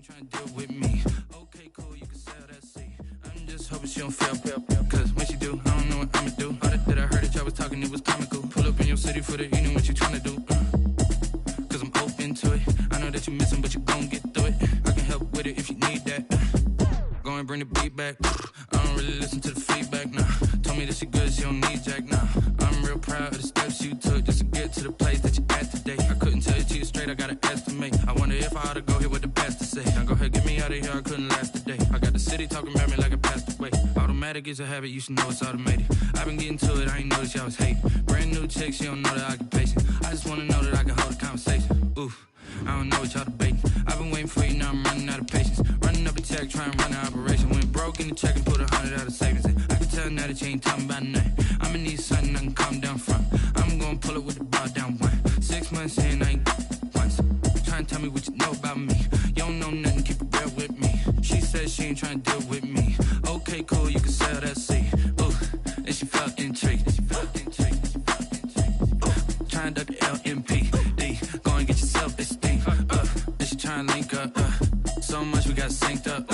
Trying to deal with me. Okay, cool, you can sell that seat. I'm just hoping she don't fail. Cause when she do, I don't know what I'ma do. All that I heard that y'all was talking, it was comical. Pull up in your city for the evening, what you trying to do? Cause I'm open to it. I know that you missing, but you gon' get through it. I can help with it if you need that. Go and bring the beat back. I don't really listen to the feedback, nah. Told me that she good, she don't need Jack, nah. I'm real proud of the steps you took just to get to the place that you at today. I couldn't tell you to you straight, I gotta estimate. I wonder if I ought to go here with the best to say. Now go ahead, get me out of here, I couldn't last a day. I got the city talking about me like I passed away. Automatic is a habit, you should know it's automated. I've been getting to it, I ain't noticed y'all was hating. Brand new chick, she don't know the occupation. I just wanna know that I can hold a conversation. Oof, I don't know what y'all debating. I've been waiting for you, now I'm running out of patience. Running up a check, trying to run an operation. Went broke in the check and put 100 out of savings in. I can tell now that you ain't talking about nothing. I'ma need something I can calm down from. I'm gonna pull it with the bar down one. 6 months in, I ain't once. Trying to tell me what you know about me. You don't know nothing, keep it real with me. She said she ain't trying to deal with me. Okay, cool, you can sell that seat. Ooh, and she felt intrigued. Trying to duck the LMPD. Go and get yourself esteem. And she trying to link up. So much we got synced up.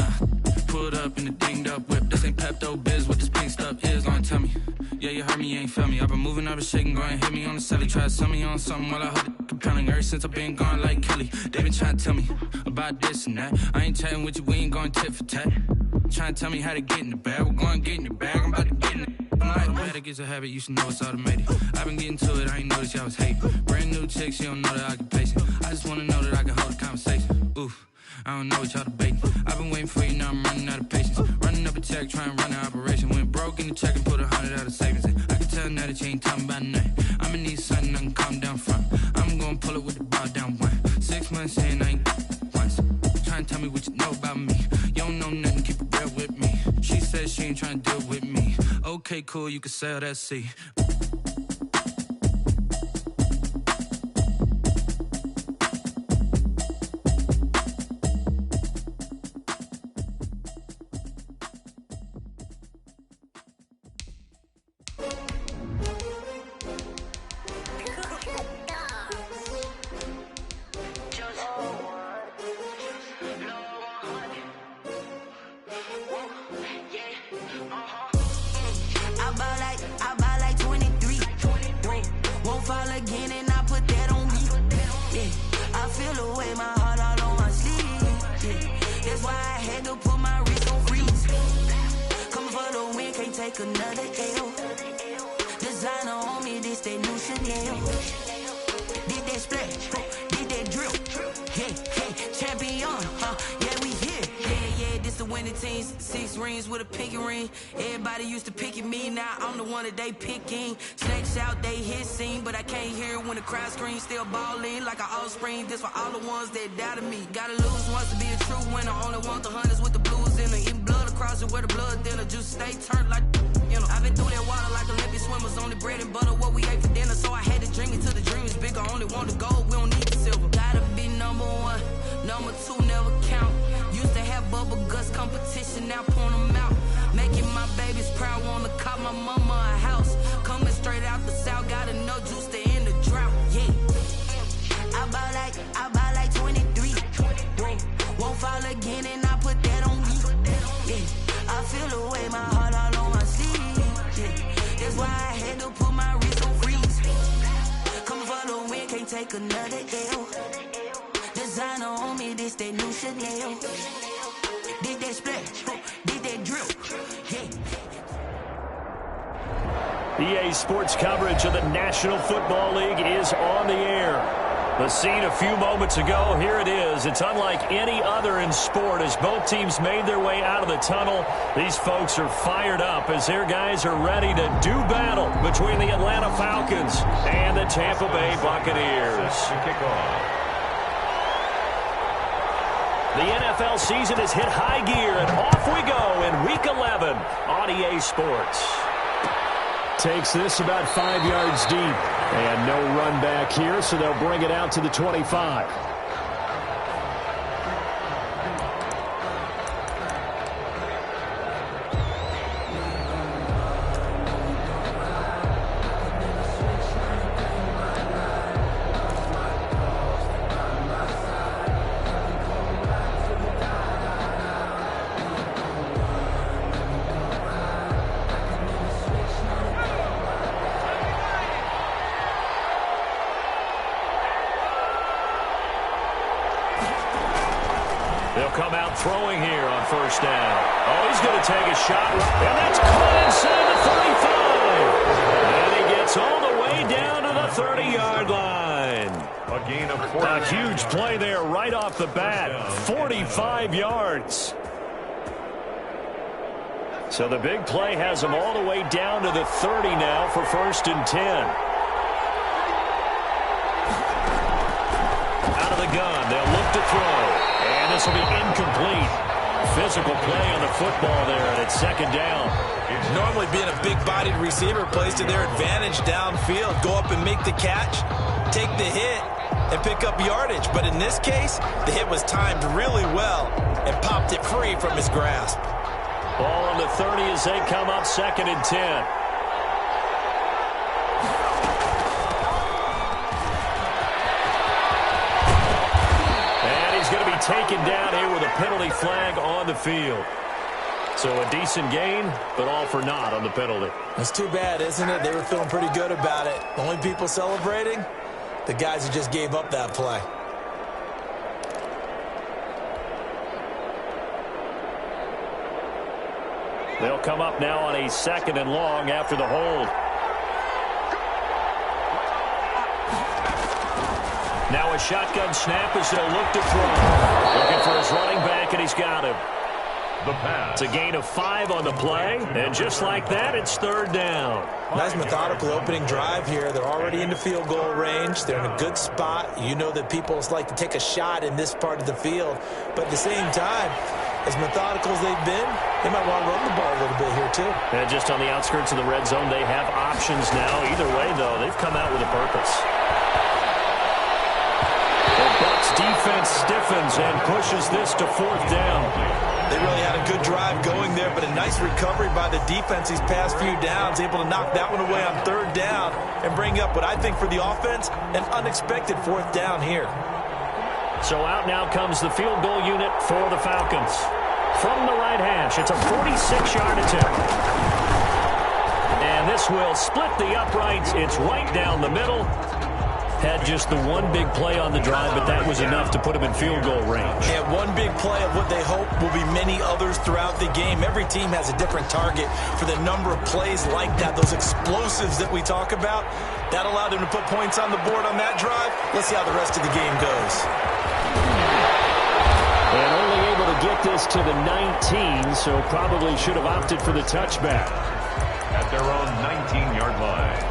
Pulled up in the dinged up whip. This ain't Pepto Biz, what this pink stuff is. Gonna tell me. Yeah, you heard me, you ain't felt me. I've been moving, I've been shaking, go and hit me on the celly. Try to sell me on something while I hold it compelling. Ever since I've been gone like Kelly, they been trying to tell me about this and that. I ain't chatting with you, we ain't going tit for tat. Trying to tell me how to get in the bag. We're going to get in the bag, I'm about to get in it. I'm like, automatic is a habit, you should know it's automated. I've been getting to it, I ain't noticed y'all was hating. Brand new chick, she don't know the occupation. I just wanna know that I can hold a conversation. Oof, I don't know what y'all debating. I've been waiting for you, now I'm running out of patience. Running up a check, trying to run an operation. Went broke in the check and put 100 out of savings in. I can tell now that you ain't talking about nothing. I'ma need something I can calm down from. I'm gonna pull it with the bar down one. 6 months in, I ain't once. Trying to tell me what you know about me. You don't know nothing, keep it real with me. She said she ain't trying to deal with me. Okay, cool, you can sell that seat. They picking snakes out, they hissing, but I can't hear when the crowd screams. Still balling like an offspring. This for all the ones that doubted me. Gotta lose once to be a true winner. Only want the hunters with the blues in it. Eating blood across it where the blood thinner. Just stay turned like you know. I've been through that water like Olympic swimmers. Only bread and butter what we ate for dinner. So I had to drink it till the dream is bigger. Only want the gold, we don't need the silver. Gotta be number one, number two never count. Used to have bubble guts competition, now point them out. Making my babies proud, wanna call my mama a house. Coming straight out the south, gotta know juice to end the drought, yeah. I buy like 23. Won't fall again and I put that on me, yeah. I feel the way, my heart all on my sleeve, yeah. That's why I had to put my wrist on freeze. Coming for the win, can't take another L. Designer on me, this that new Chanel. Did that splash, did that drip, yeah. EA Sports coverage of the National Football League is on the air. The scene a few moments ago, here it is. It's unlike any other in sport as both teams made their way out of the tunnel. These folks are fired up as their guys are ready to do battle between the Atlanta Falcons and the Tampa Bay Buccaneers. The NFL season has hit high gear, and off we go in Week 11 on EA Sports. Takes this about 5 yards deep. And no run back here, so they'll bring it out to the 25. They'll come out throwing here on first down. Oh, he's going to take a shot, and that's caught inside the 35. And he gets all the way down to the 30-yard line. A gain of 4. A huge play there right off the bat. 45 yards. So the big play has him all the way down to the 30 now for first and 10. Out of the gun, they'll look to throw. And this will be incomplete. Physical play on the football there, and it's second down. Normally being a big-bodied receiver plays to their advantage downfield. Go up and make the catch, take the hit, and pick up yardage. But in this case, the hit was timed really well and popped it free from his grasp. Ball on the 30 as they come up second and 10. And he's going to be taken down here with a penalty flag on the field. So a decent gain, but all for naught on the penalty. That's too bad, isn't it? They were feeling pretty good about it. The only people celebrating, the guys who just gave up that play. They'll come up now on a second and long after the hold. Now a shotgun snap as they'll look to throw. Looking for his running back, and he's got him. The pass. It's a gain of 5 on the play, and just like that, it's third down. Nice methodical opening drive here. They're already into field goal range. They're in a good spot. You know that people like to take a shot in this part of the field. But at the same time, as methodical as they've been, they might want to run the ball a little bit here, too. And just on the outskirts of the red zone, they have options now. Either way, though, they've come out with a purpose. The Bucs defense stiffens and pushes this to fourth down. They really had a good drive going there, but a nice recovery by the defense these past few downs, able to knock that one away on third down and bring up what I think for the offense, an unexpected fourth down here. So out now comes the field goal unit for the Falcons. From the right hash, it's a 46-yard attempt. And this will split the uprights. It's right down the middle. Had just the one big play on the drive, but that was enough to put him in field goal range. Yeah, one big play of what they hope will be many others throughout the game. Every team has a different target for the number of plays like that, those explosives that we talk about. That allowed them to put points on the board on that drive. Let's see how the rest of the game goes. And only able to get this to the 19, so probably should have opted for the touchback. At their own 19-yard line.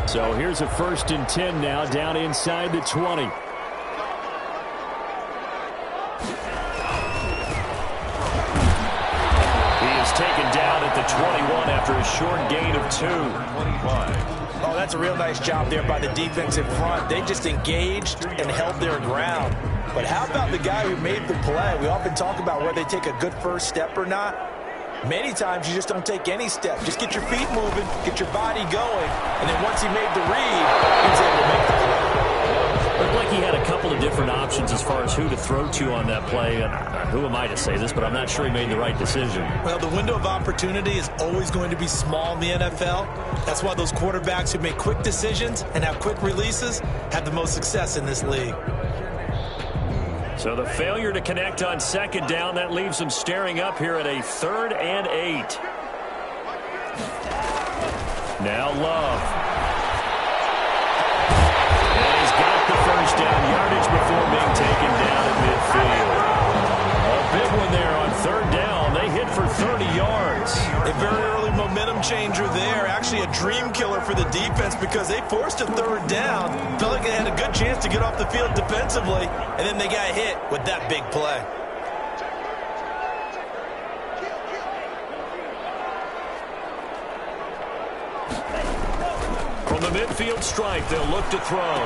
So here's a first and 10 now, down inside the 20. He is taken down at the 21 after a short gain of 2. 25. Oh, that's a real nice job there by the defense in front. They just engaged and held their ground. But how about the guy who made the play? We often talk about whether they take a good first step or not. Many times you just don't take any step. Just get your feet moving, get your body going, and then once he made the read, he was able to make the play. Looked like he had a couple of different options as far as who to throw to on that play. And who am I to say this, but I'm not sure he made the right decision. Well, the window of opportunity is always going to be small in the NFL. That's why those quarterbacks who make quick decisions and have quick releases have the most success in this league. So the failure to connect on second down, that leaves them staring up here at a 3rd and 8. Now Love. And he's got the first down, yardage before being taken down at midfield. A big one there on third down. They hit for 30 yards. A very early momentum changer there. Actually a dream killer for the defense because they forced a third down. Felt like they had a good chance to get off the field defensively, and then they got hit with that big play. From the midfield stripe, they'll look to throw.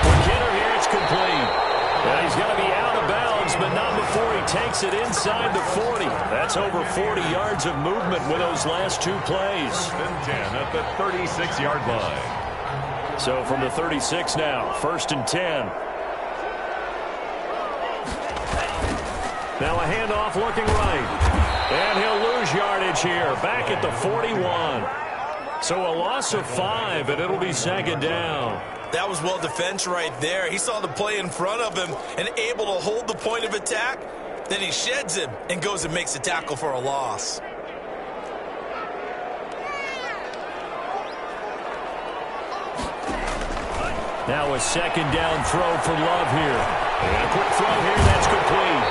For Kidder here, it's complete. And he's going to be out of bounds, but not before he takes it inside the 40. That's over 40 yards of movement with those last 2 plays. And 10 at the 36-yard line. So from the 36 now, 1st and 10. Now a handoff looking right. And he'll lose yardage here, back at the 41. So a loss of 5, and it'll be second down. That was well defense right there. He saw the play in front of him and able to hold the point of attack. Then he sheds him and goes and makes a tackle for a loss. Now a second down throw for Love here. And a quick throw here, that's complete.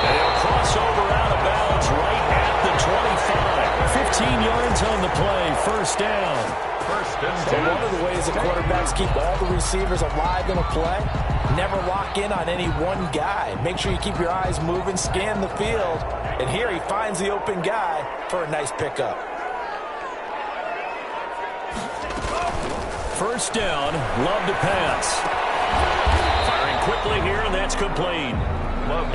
And he'll cross over out of bounds right at the 25. 15 yards on the play, first down. So one of the ways the quarterbacks keep all the receivers alive in a play, never lock in on any one guy. Make sure you keep your eyes moving, scan the field. And here he finds the open guy for a nice pickup. First down, Love to pass. Firing quickly here, and that's complete.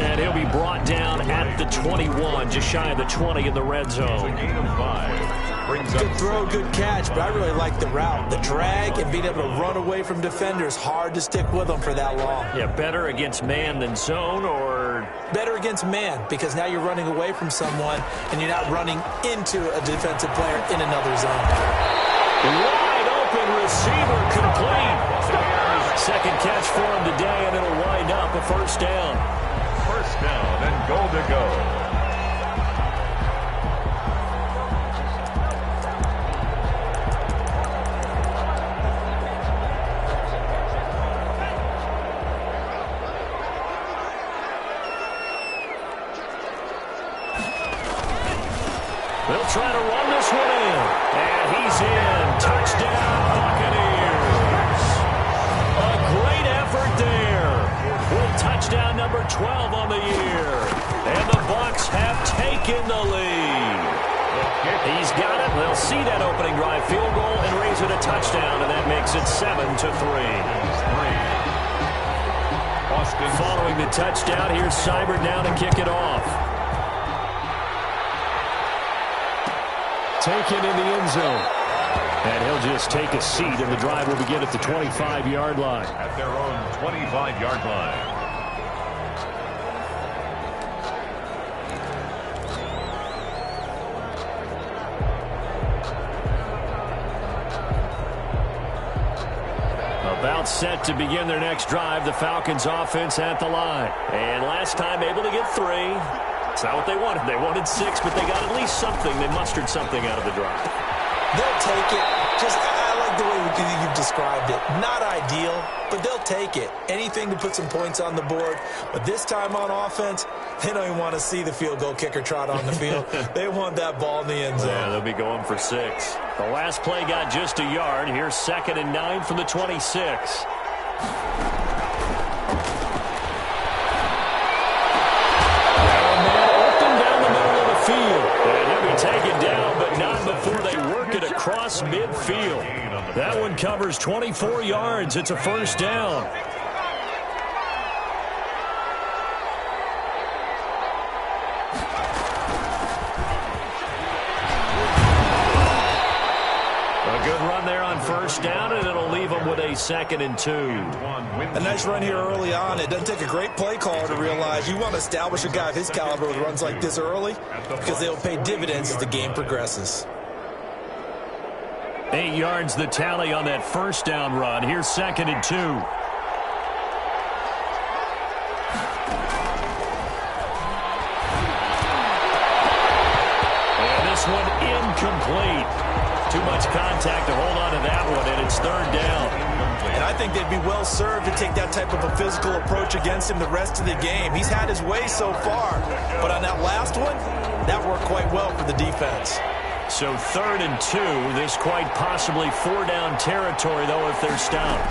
And he'll be brought down at the 21, just shy of the 20 in the red zone. Good throw, good catch, but I really like the route. The drag and being able to run away from defenders, hard to stick with them for that long. Yeah, better against man than zone, or? Better against man, because now you're running away from someone, and you're not running into a defensive player in another zone. Wide open receiver complete. Second catch for him today, and it'll wind up a first down. First down and goal to go. They'll try to run this one in. And he's in. Touchdown, Buccaneers. A great effort there. With touchdown number 12 on the year. And the Bucs have taken the lead. He's got it. They'll see that opening drive field goal and raise it a touchdown. And that makes it 7-3. Following the touchdown, here's Seibert now to kick it off. Taken in the end zone. And he'll just take a seat, and the drive will begin at the 25-yard line. At their own 25-yard line. About set to begin their next drive, the Falcons offense at the line. And last time able to get 3. It's not what they wanted. They wanted 6, but they got at least something. They mustered something out of the drive. They'll take it. I like the way you've described it. Not ideal, but they'll take it. Anything to put some points on the board. But this time on offense, they don't even want to see the field goal kicker trot on the field. They want that ball in the end zone. Yeah, they'll be going for 6. The last play got just a yard. Here's 2nd and 9 from the 26. Taken down, but not before they work it across midfield. That one covers 24 yards. It's a first down. A good run there on first down, and it'll leave them with a 2nd and 2. A nice run here early on. It doesn't take a great play caller to realize you want to establish a guy of his caliber with runs like this early, because they'll pay dividends as the game progresses. 8 yards the tally on that first down run. Here's 2nd and 2. And this one incomplete. Too much contact to hold on to that one, and it's 3rd down. And I think they'd be well served to take that type of a physical approach against him the rest of the game. He's had his way so far, but on that last one, that worked quite well for the defense. So 3rd and 2, this quite possibly 4-down territory, though, if they're stopped.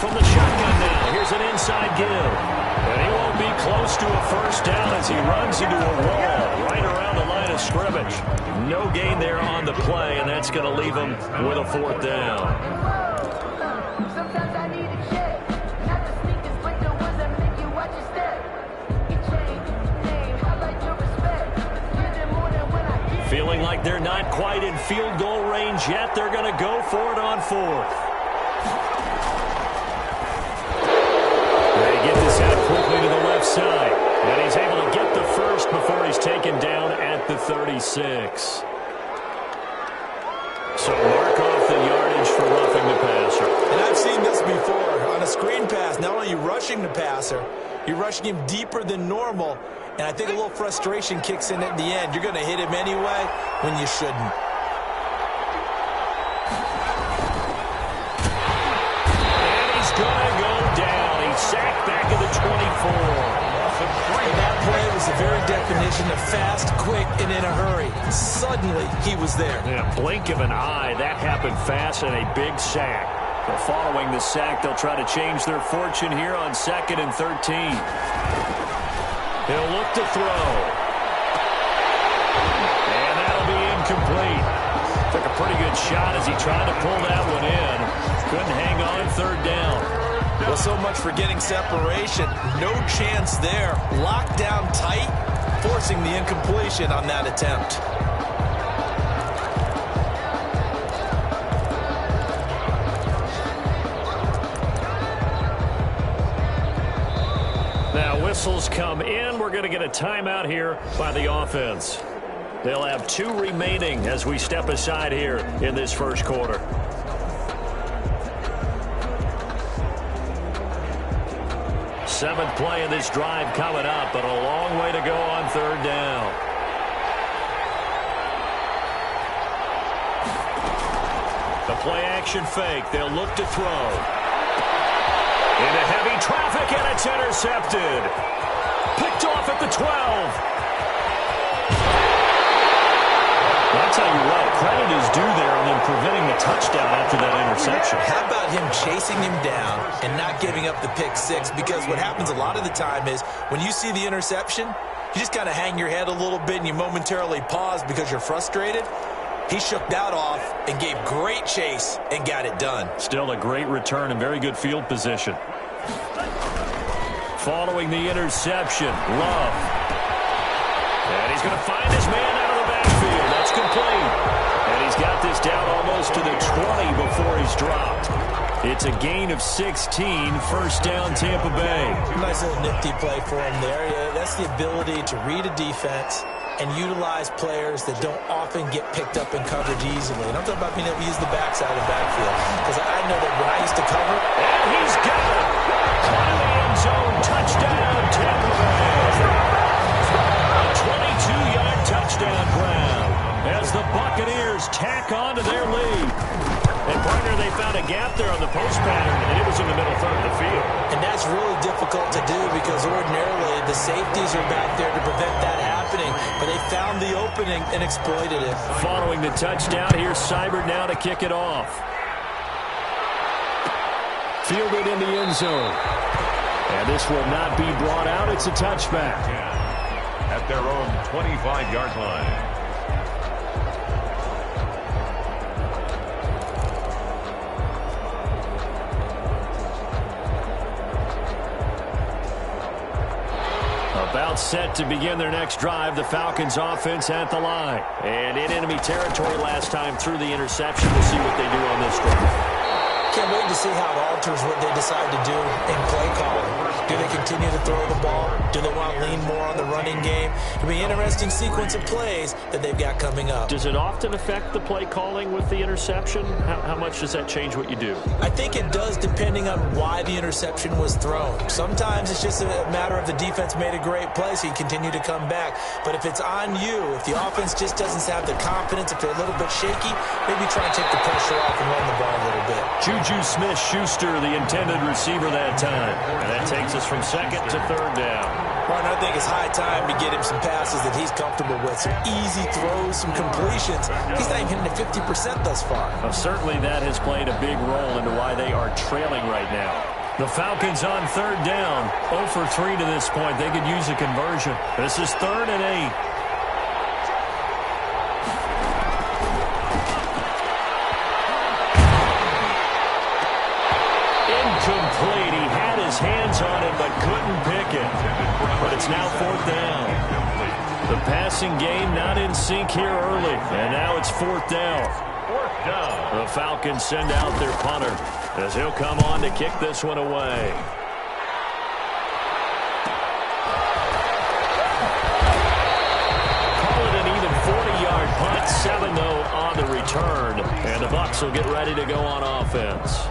From the shotgun now, here's an inside give. And he won't be close to a first down as he runs into a wall right around the line of scrimmage. No gain there on the play, and that's going to leave him with a 4th down. Feeling like they're not quite in field goal range yet, they're going to go for it on 4th. They get this out quickly to the left side. And he's able to get the first before he's taken down at the 36. So pass. Not only are you rushing the passer, you're rushing him deeper than normal. And I think a little frustration kicks in at the end. You're going to hit him anyway when you shouldn't. And he's going to go down. He's sacked back at the 24. And that play was the very definition of fast, quick, and in a hurry. Suddenly, he was there. In a blink of an eye, that happened fast and a big sack. But following the sack, they'll try to change their fortune here on 2nd and 13. He'll look to throw. And that'll be incomplete. Took a pretty good shot as he tried to pull that one in. Couldn't hang on 3rd down. Well, so much for getting separation. No chance there. Locked down tight, forcing the incompletion on that attempt. Now whistles come in. We're going to get a timeout here by the offense. They'll have 2 remaining as we step aside here in this first quarter. Seventh play of this drive coming up, but a long way to go on 3rd down. The play action fake. They'll look to throw. Into heavy traffic, and it's intercepted. Picked off at the 12. I'll tell you what, credit is due there on them preventing the touchdown after that interception. How about him chasing him down and not giving up the pick six? Because what happens a lot of the time is when you see the interception, you just kind of hang your head a little bit and you momentarily pause because you're frustrated. He shook that off and gave great chase and got it done. Still a great return and very good field position. Following the interception, Love. And he's going to find his man out of the backfield. That's complete. And he's got this down almost to the 20 before he's dropped. It's a gain of 16, 1st down Tampa Bay. Nice little nifty play for him there. Yeah, that's the ability to read a defense and utilize players that don't often get picked up in coverage easily. And I'm talking about being able to use the backside of the backfield. Because I know that when I used to cover. And he's got it. Climb the end zone. Touchdown, Tampa Bay. A 22-yard touchdown grab as the Buccaneers tack on to their lead. And, partner, they found a gap there on the post pattern, and it was in the middle third of the field. And that's really difficult to do because ordinarily the safeties are back there to prevent that happening. But they found the opening and exploited it. Following the touchdown, here's Seibert now to kick it off. Fielded in the end zone. And this will not be brought out. It's a touchback. At their own 25-yard line. About set to begin their next drive, the Falcons offense at the line. And in enemy territory last time through the interception. We'll see what they do on this drive. Can't wait to see how it alters what they decide to do in play calling. Do they continue to throw the ball? Do they want to lean more on the running game? It'll be an interesting sequence of plays that they've got coming up. Does it often affect the play calling with the interception? How much does that change what you do? I think it does depending on why the interception was thrown. Sometimes it's just a matter of the defense made a great play, so you continue to come back. But if it's on you, if the offense just doesn't have the confidence, if they're a little bit shaky, maybe try and take the pressure off and run the ball a little bit. Juju Smith-Schuster, the intended receiver that time. And that takes us from 2nd to 3rd down. Ron, I think it's high time to get him some passes that he's comfortable with. Some easy throws, some completions. He's not even hitting the 50% thus far. Well, certainly that has played a big role into why they are trailing right now. The Falcons on 3rd down. 0 for 3 to this point. They could use a conversion. This is 3rd and 8. Incomplete. He had his hands on it but couldn't pick it. But it's now 4th down. The passing game not in sync here early. And now it's 4th down. 4th down. The Falcons send out their punter as he'll come on to kick this one away. Call it an even 40-yard punt. 7, though, on the return. And the Bucs will get ready to go on offense.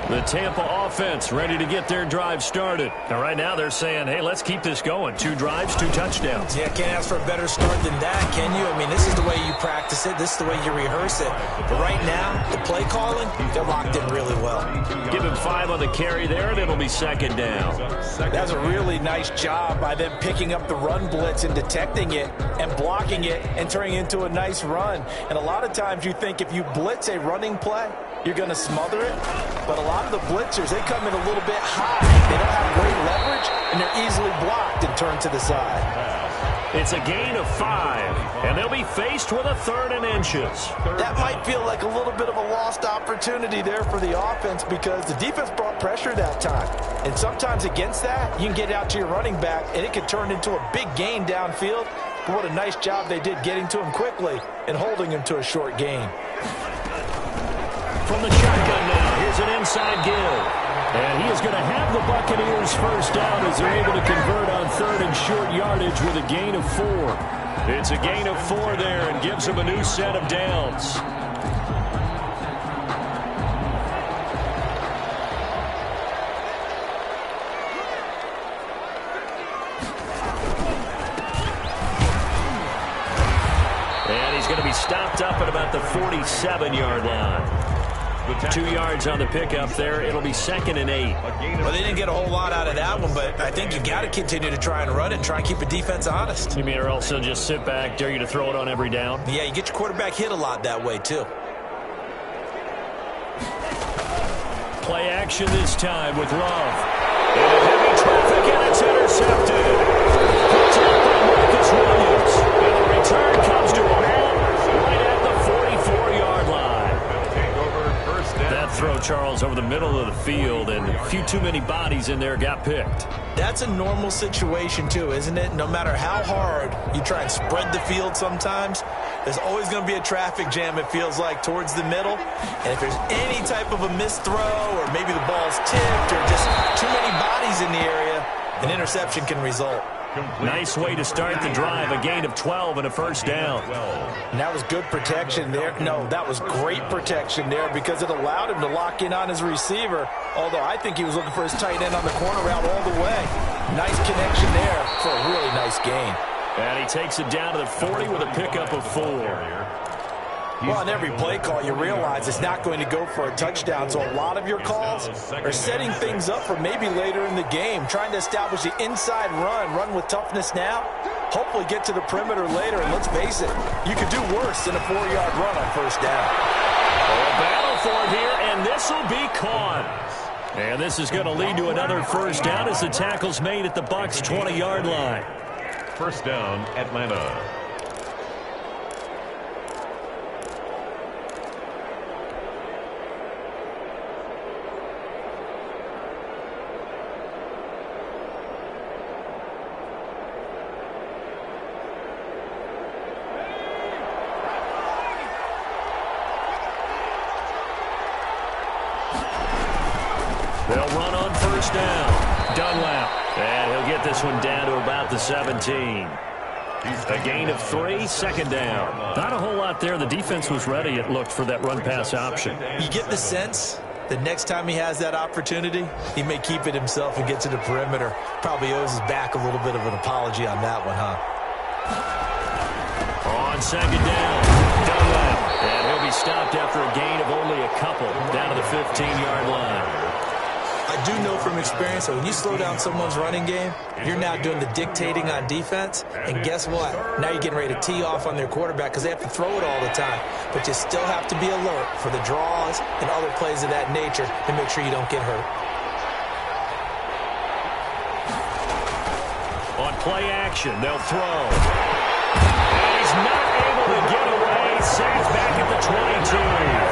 The Tampa offense ready to get their drive started. And right now they're saying, hey, let's keep this going. 2 drives, 2 touchdowns. Yeah, can't ask for a better start than that, can you? I mean, this is the way you practice it. This is the way you rehearse it. But right now, the play calling, they're locked in really well. Give him 5 on the carry there, and it'll be 2nd down. That's a really nice job by them picking up the run blitz and detecting it and blocking it and turning it into a nice run. And a lot of times you think if you blitz a running play, you're going to smother it. But a lot of the blitzers, they come in a little bit high. They don't have great leverage, and they're easily blocked and turned to the side. It's a gain of 5, and they'll be faced with a 3rd and inches. That might feel like a little bit of a lost opportunity there for the offense because the defense brought pressure that time. And sometimes against that, you can get out to your running back, and it could turn into a big gain downfield. But what a nice job they did getting to him quickly and holding him to a short gain. From the shotgun now, here's an inside give. And he is going to have the Buccaneers first down as they're able to convert on 3rd and short yardage with a gain of 4. It's a gain of 4 there and gives them a new set of downs. And he's going to be stopped up at about the 47-yard line. 2 yards on the pickup there. It'll be 2nd and 8. Well, they didn't get a whole lot out of that one, but I think you got to continue to try and run it and try and keep the defense honest. You mean or else they'll just sit back, dare you to throw it on every down? Yeah, you get your quarterback hit a lot that way, too. Play action this time with Love. And heavy traffic, and it's intercepted. Picked up by Marcus Williams. And the return comes to a halt right at the 44-yard line. That throw, Charles, over the middle of the field, and a few too many bodies in there got picked. That's a normal situation, too, isn't it? No matter how hard you try and spread the field sometimes, there's always going to be a traffic jam, it feels like, towards the middle. And if there's any type of a missed throw or maybe the ball's tipped or just too many bodies in the area, an interception can result. Nice way to start the drive, a gain of 12 and a first down. And that was good protection there. No, that was great protection there because it allowed him to lock in on his receiver, although I think he was looking for his tight end on the corner route all the way. Nice connection there for a really nice gain. And he takes it down to the 40 with a pickup of 4. Well, on every play call, you realize it's not going to go for a touchdown, so a lot of your calls are setting things up for maybe later in the game, trying to establish the inside run with toughness now, hopefully get to the perimeter later, and let's face it, you could do worse than a 4-yard run on first down. A battle for it here, and this will be caught. And this is going to lead to another first down as the tackle's made at the Bucs' 20-yard line. First down, Atlanta. They'll run on first down. Dunlap. And he'll get this one down to about the 17. A gain of 3, 2nd down. Not a whole lot there. The defense was ready, it looked, for that run-pass option. You get the sense that next time he has that opportunity, he may keep it himself and get to the perimeter. Probably owes his back a little bit of an apology on that one, huh? On 2nd down, Dunlap. And he'll be stopped after a gain of only a couple down to the 15-yard line. I do know from experience that when you slow down someone's running game, you're now doing the dictating on defense. And guess what? Now you're getting ready to tee off on their quarterback because they have to throw it all the time. But you still have to be alert for the draws and other plays of that nature to make sure you don't get hurt. On play action, they'll throw. And he's not able to get away. Sacked back at the 22.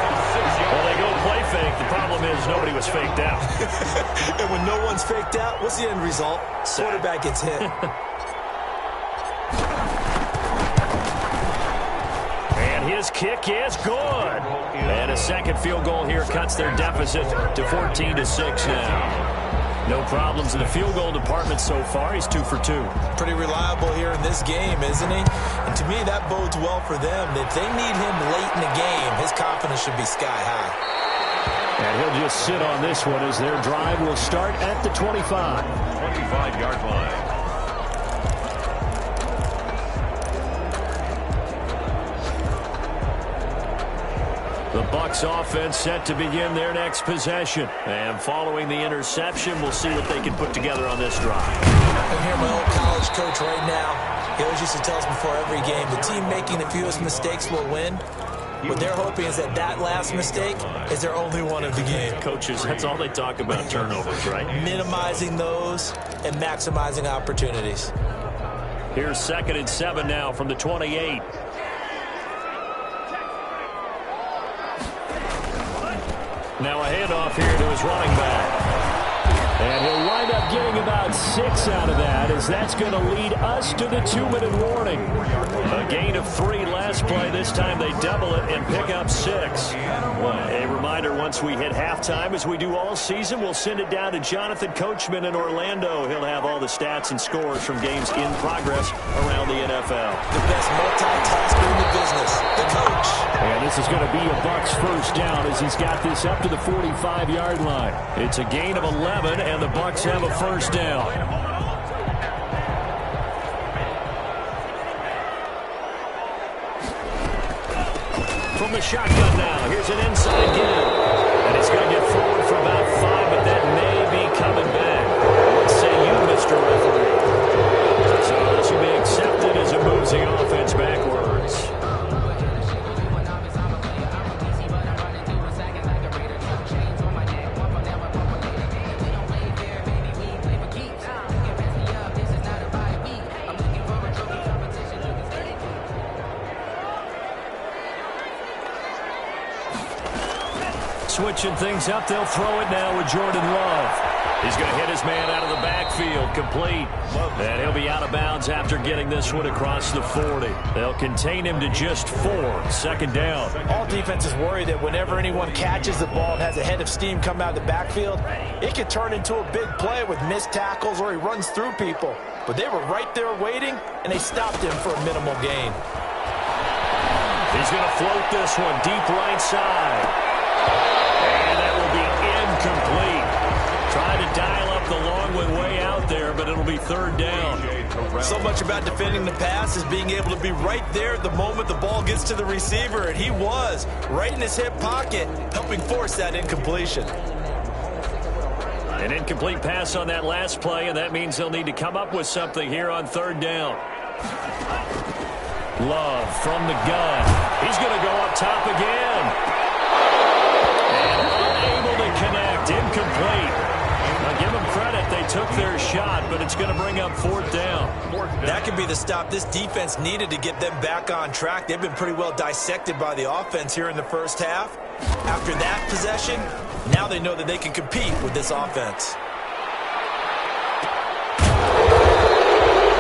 Well, they go play fake. The problem is nobody was faked out. And when no one's faked out, what's the end result? Quarterback gets hit. And his kick is good. And a second field goal here cuts their deficit to 14-6 now. No problems in the field goal department so far. He's 2 for 2. Pretty reliable here in this game, isn't he? And to me, that bodes well for them. If they need him late in the game, his confidence should be sky high. And he'll just sit on this one as their drive will start at the 25. 25-yard line. The Bucs offense set to begin their next possession. And following the interception, we'll see what they can put together on this drive. I'm here, my old college coach right now. He always used to tell us before every game, the team making the fewest mistakes will win. What they're hoping is that that last mistake is their only one of the game. Coaches, that's all they talk about, turnovers, right? Minimizing those and maximizing opportunities. Here's 2nd and 7 now from the 28. Now a handoff here to his running back. And he'll wind up getting about 6 out of that, as that's going to lead us to the 2-minute warning. A gain of 3 last play. This time they double it and pick up 6. A reminder, once we hit halftime, as we do all season, we'll send it down to Jonathan Coachman in Orlando. He'll have all the stats and scores from games in progress around the NFL. The best multitasker in the business, the coach. And this is going to be a Bucs first down as he's got this up to the 45-yard line. It's a gain of 11, and the Bucs have a first down. From the shotgun now, here's an inside give. And he's going to get forward for about 5, but that may be coming back. What say you, Mr. Referee? So this will be accepted as it moves the offense backwards. Switching things up, they'll throw it now with Jordan Love. He's going to hit his man out of the backfield, complete. And he'll be out of bounds after getting this one across the 40. They'll contain him to just 4. 2nd down. All defenses worry that whenever anyone catches the ball and has a head of steam come out of the backfield, it could turn into a big play with missed tackles or he runs through people. But they were right there waiting, and they stopped him for a minimal gain. He's going to float this one deep right side. And that will be incomplete. Trying to dial up the long one way out there, but it'll be 3rd down. So much about defending the pass is being able to be right there at the moment the ball gets to the receiver, and he was right in his hip pocket, helping force that incompletion. An incomplete pass on that last play, and that means they'll need to come up with something here on 3rd down. Love from the gun. He's going to go up top again. Connect, incomplete. Now give them credit, they took their shot, but it's going to bring up 4th down. That could be the stop this defense needed to get them back on track. They've been pretty well dissected by the offense here in the first half. After that possession, now they know that they can compete with this offense.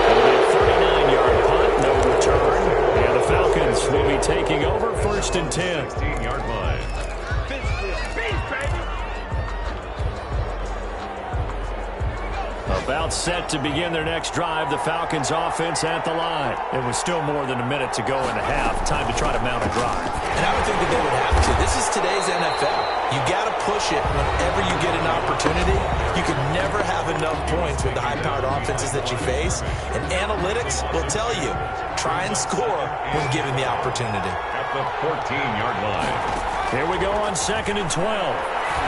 It'll be a 39-yard punt, no return. And the Falcons will be taking over 1st and 10. 16-yard line. About set to begin their next drive, the Falcons offense at the line. It was still more than a minute to go in the half. Time to try to mount a drive. And I would think that they would have to. This is today's NFL. You got to push it whenever you get an opportunity. You can never have enough points with the high-powered offenses that you face. And analytics will tell you, try and score when given the opportunity. At the 14-yard line. Here we go on 2nd and 12.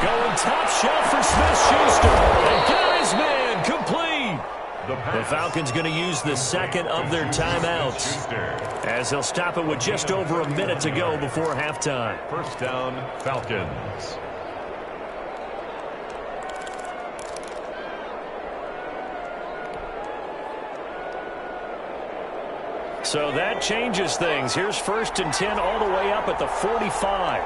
Going top shelf for Smith-Schuster. And got his man complete. The Falcons going to use the 2nd of their timeouts, as they'll stop it with just over a minute to go before halftime. 1st down, Falcons. So that changes things. Here's 1st and 10 all the way up at the 45.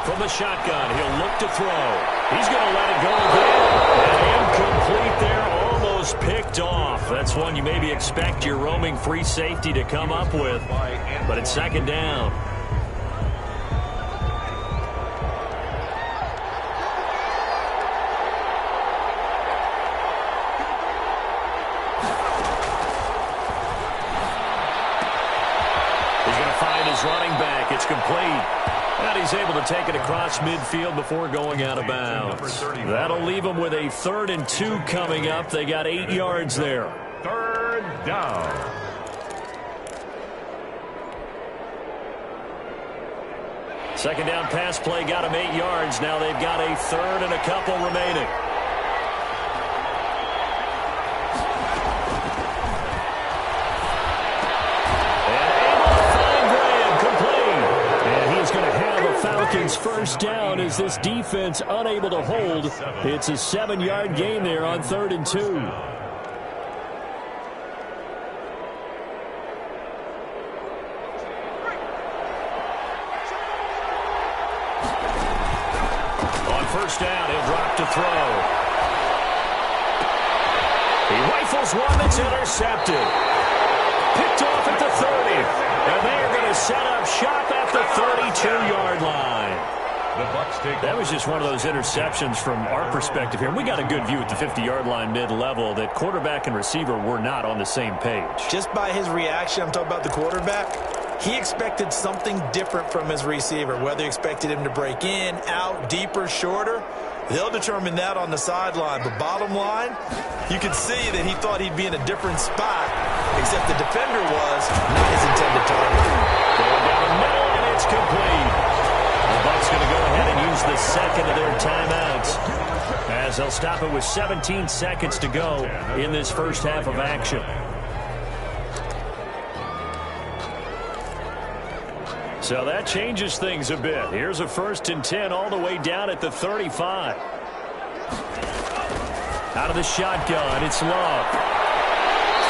From the shotgun, he'll look to throw. He's going to let it go again. And incomplete there, almost picked off. That's one you maybe expect your roaming free safety to come up with. But it's 2nd down. He's going to find his running back. It's complete. And he's able to take it across midfield before going out of bounds. That'll leave him with a 3rd and 2 coming up. They got 8 yards there. 3rd down. Second down pass play got him 8 yards. Now they've got a 3rd and a couple remaining. Falcons first down as this defense unable to hold. It's a 7-yard gain there on 3rd and 2. On first down, he'll drop to throw. He rifles one that's intercepted. Picked off at the 30. And they are going to set up shop at the 32-yard line. That was just one of those interceptions from our perspective here. We got a good view at the 50-yard line mid-level that quarterback and receiver were not on the same page. Just by his reaction, I'm talking about the quarterback, he expected something different from his receiver, whether he expected him to break in, out, deeper, shorter. They'll determine that on the sideline. But bottom line, you can see that he thought he'd be in a different spot, except the defender was not his intended target. Going down the middle, and it's complete. The Bucs going to go ahead and use the second of their timeouts as they'll stop it with 17 seconds to go in this first half of action. So that changes things a bit. Here's a 1st and 10 all the way down at the 35. Out of the shotgun, it's Love.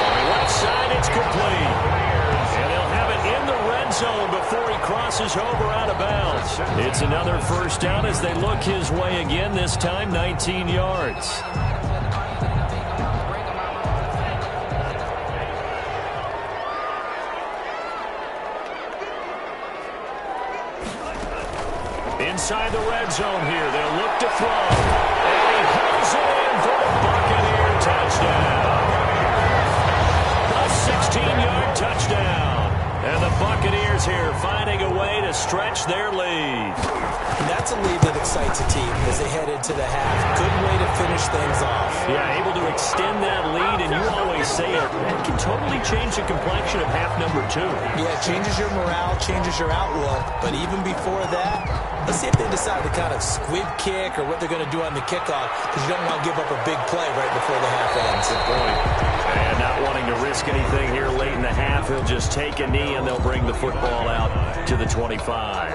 On the left side, it's complete. And they'll have it in the red zone before he crosses over out of bounds. It's another first down as they look his way again, this time 19 yards. Inside the red zone here, they'll look to throw. And he hauls it in for the Buccaneer touchdown. A 16-yard touchdown. And the Buccaneers here finding a way to stretch their lead. And that's a lead that excites a team as they head into the half. Good way to finish things off. Yeah, able to extend that lead, and you always say it can totally change the complexion of half number 2. Yeah, it changes your morale, changes your outlook. But even before that, let's see if they decide to kind of squib kick or what they're going to do on the kickoff, because you don't want to give up a big play right before the half ends. Good point. And not wanting to risk anything here late in the half, he'll just take a knee and they'll bring the football out to the 25.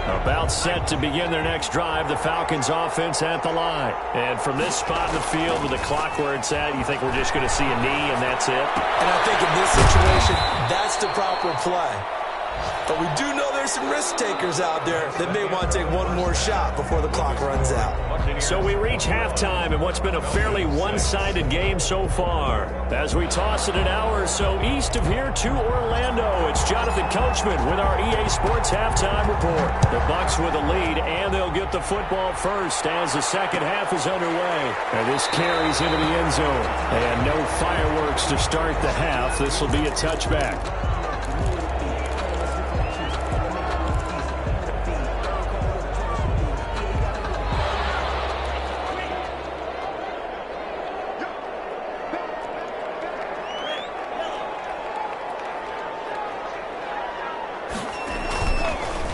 About set to begin their next drive, the Falcons offense at the line. And from this spot in the field with the clock where it's at, you think we're just going to see a knee and that's it? And I think in this situation, that's the proper play. But we do know there's some risk takers out there that may want to take one more shot before the clock runs out. So we reach halftime in what's been a fairly one-sided game so far. As we toss it an hour or so east of here to Orlando, it's Jonathan Coachman with our EA Sports Halftime Report. The Bucs with a lead, and they'll get the football first as the second half is underway. And this carries into the end zone. And no fireworks to start the half. This will be a touchback.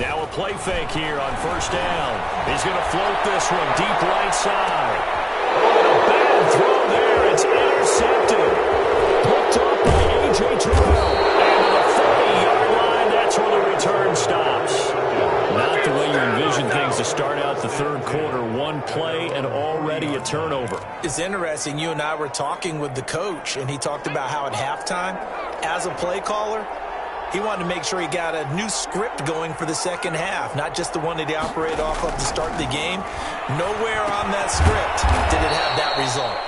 Now a play fake here on first down. He's going to float this one deep right side. Oh, and a bad throw there. It's intercepted. Picked up by A.J. Terrell. And to the 30-yard line, that's where the return stops. Not the way you envision things to start out the third quarter. One play and already a turnover. It's interesting. You and I were talking with the coach, and he talked about how at halftime, as a play caller, he wanted to make sure he got a new script going for the second half, not just the one that he operated off of to start the game. Nowhere on that script did it have that result.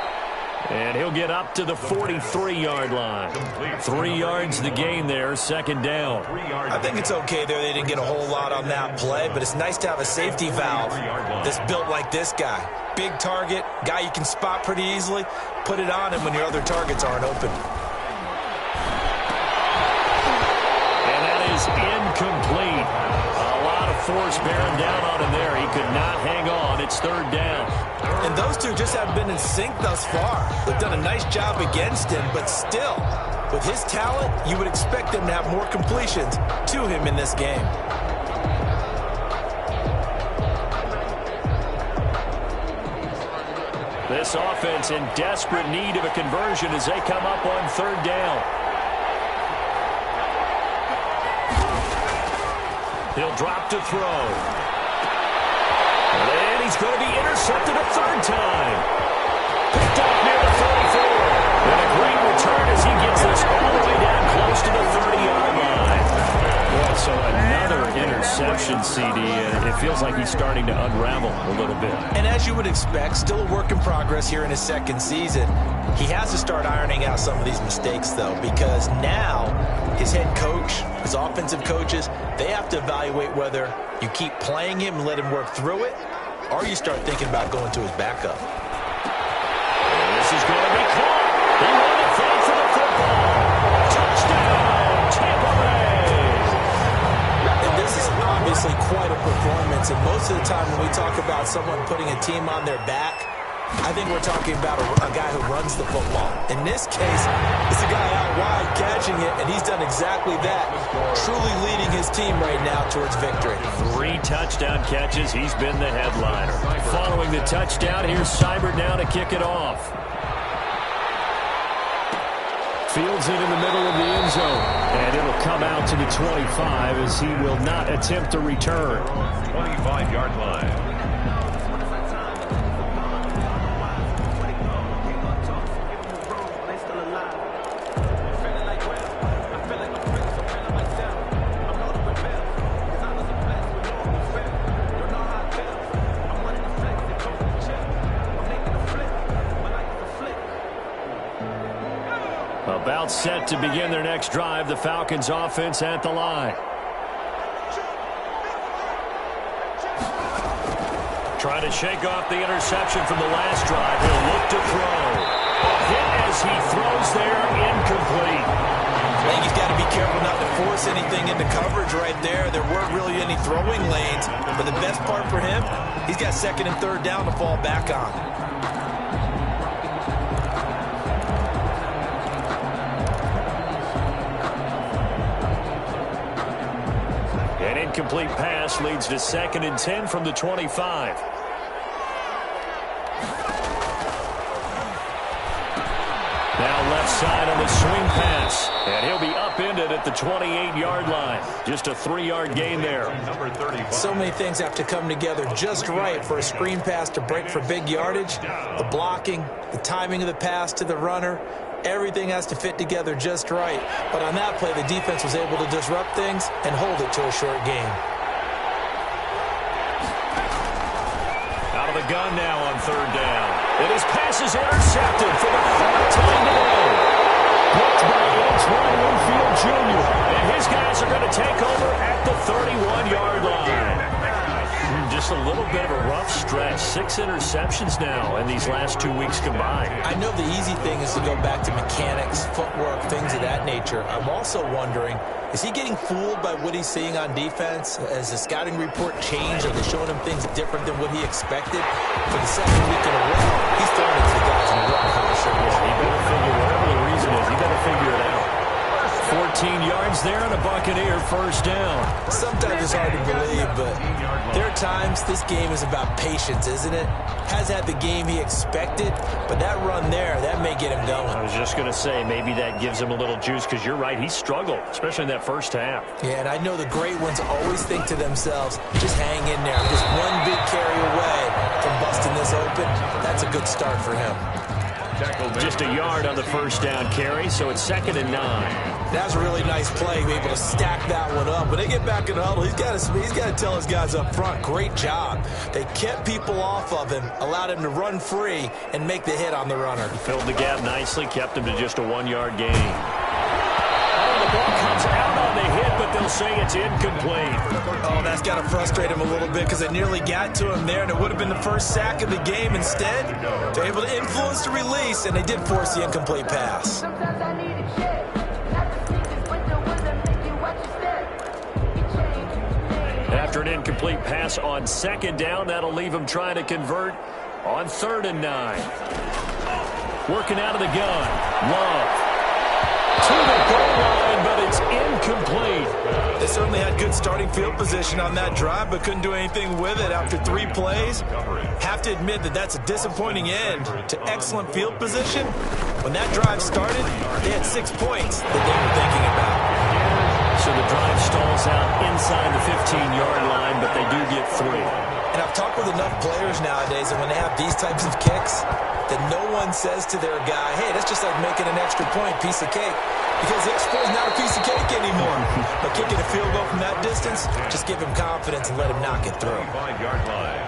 And he'll get up to the 43-yard line. 3 yards the gain there, second down. I think it's okay there. They didn't get a whole lot on that play, but it's nice to have a safety valve that's built like this guy. Big target, guy you can spot pretty easily. Put it on him when your other targets aren't open. And that is incomplete. A lot of force bearing down on him there. He could not hang on. It's third down. And those two just haven't been in sync thus far. They've done a nice job against him, but still, with his talent, you would expect them to have more completions to him in this game. This offense in desperate need of a conversion as they come up on third down. He'll drop to throw. And he's going to be intercepted a third time. Picked off near the 44. And a great return as he gets this all the way down close to the 30-yard line. Boy, so another interception, CD, and it feels like he's starting to unravel a little bit. And as you would expect, still a work in progress here in his second season. He has to start ironing out some of these mistakes, though, because now his head coach, his offensive coaches, they have to evaluate whether you keep playing him and let him work through it, or you start thinking about going to his backup. This is going to be caught. He won it flat for the football. Touchdown, Tampa Bay. And this is obviously quite a performance, and most of the time when we talk about someone putting a team on their back, I think we're talking about a guy who runs the football. In this case, it's a guy out wide catching it, and he's done exactly that, truly leading his team right now towards victory. 3 touchdown catches. He's been the headliner. Following the touchdown, here's Seibert now to kick it off. Fields it in the middle of the end zone, and it'll come out to the 25 as he will not attempt to return. 25-yard line. About set to begin their next drive, the Falcons offense at the line. Trying to shake off the interception from the last drive. He'll look to throw. A hit as he throws there, incomplete. I think he's got to be careful not to force anything into coverage right there. There weren't really any throwing lanes, but the best part for him, he's got second and third down to fall back on. Incomplete pass leads to 2nd and 10 from the 25. Now left side on the swing pass. And he'll be upended at the 28-yard line. Just a 3-yard gain there. So many things have to come together just right for a screen pass to break for big yardage. The blocking, the timing of the pass to the runner, everything has to fit together just right. But on that play, the defense was able to disrupt things and hold it to a short gain. Out of the gun now on third down. And his pass is intercepted for the 4th time today. Blocked by Antoine Winfield Jr. And his guys are going to take over at the 31-yard line. Just a little bit of a rough stretch. 6 interceptions now in these last 2 weeks combined. I know the easy thing is to go back to mechanics, footwork, things of that nature. I'm also wondering, is he getting fooled by what he's seeing on defense? Has the scouting report changed? Are they showing him things different than what he expected? For the second week in a row, he's throwing it to the guys in the run. He better figure, whatever the reason is, he better figure it out. 14 yards there and a Buccaneer first down. Sometimes it's hard to believe, but there are times this game is about patience, isn't it? Has had the game he expected, but that run there, that may get him going. I was just going to say, maybe that gives him a little juice, because you're right, he struggled, especially in that first half. Yeah, and I know the great ones always think to themselves, just hang in there. Just one big carry away from busting this open. That's a good start for him. Just a yard on the first down carry, so it's 2nd and 9. That's a really nice play, able to stack that one up. When they get back in the huddle, he's got to tell his guys up front, great job. They kept people off of him, allowed him to run free, and make the hit on the runner. Filled the gap nicely, kept him to just a 1-yard gain. Oh, the ball comes out on the hit, but they'll say it's incomplete. Oh, that's got to frustrate him a little bit because it nearly got to him there, and it would have been the first sack of the game. Instead, they're able to influence the release, and they did force the incomplete pass. After an incomplete pass on 2nd down, that'll leave him trying to convert on 3rd and 9. Working out of the gun. Love. To the goal line, but it's incomplete. They certainly had good starting field position on that drive, but couldn't do anything with it after 3 plays. Have to admit that that's a disappointing end to excellent field position. When that drive started, they had 6 points that they were thinking about. So the drive stalls out inside the 15-yard line, but they do get 3. And I've talked with enough players nowadays that when they have these types of kicks, that no one says to their guy, hey, that's just like making an extra point, piece of cake. Because the extra point is not a piece of cake anymore. But kicking a field goal from that distance, just give him confidence and let him knock it through. 5-yard line.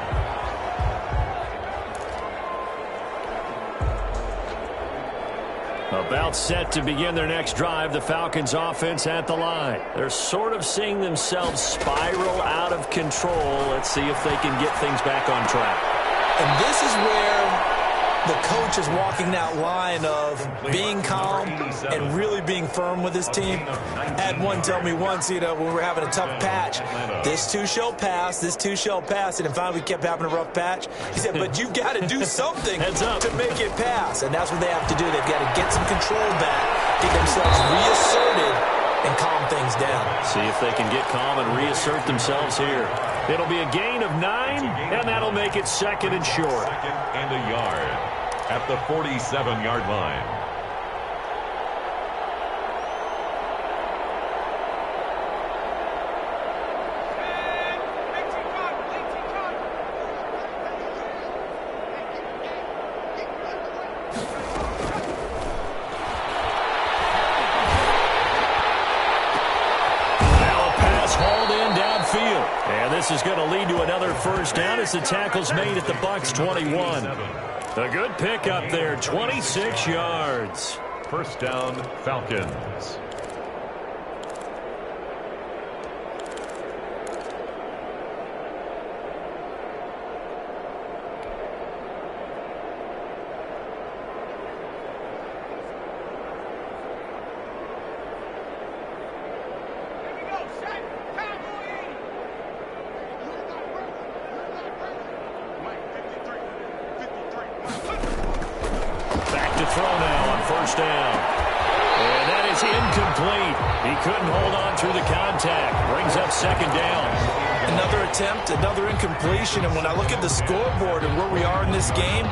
About set to begin their next drive, the Falcons offense at the line. They're sort of seeing themselves spiral out of control. Let's see if they can get things back on track. And this is where the coach is walking that line of being calm and really being firm with his team. I had one tell me once, when we were having a tough patch, this too shall pass, this too shall pass, and finally we kept having a rough patch. He said, but you've got to do something to make it pass, and that's what they have to do. They've got to get some control back, get themselves reasserted, and calm things down. See if they can get calm and reassert themselves here. It'll be a gain of 9, and that'll make it 2nd and short. 2nd and a yard at the 47-yard line. This is going to lead to another first down as the tackle's made at the Bucs 21. A good pickup there, 26 yards. First down, Falcons. Couldn't hold on through the contact. Brings up 2nd down. Another attempt, another incompletion, and when I look at the scoreboard and where we are in this game,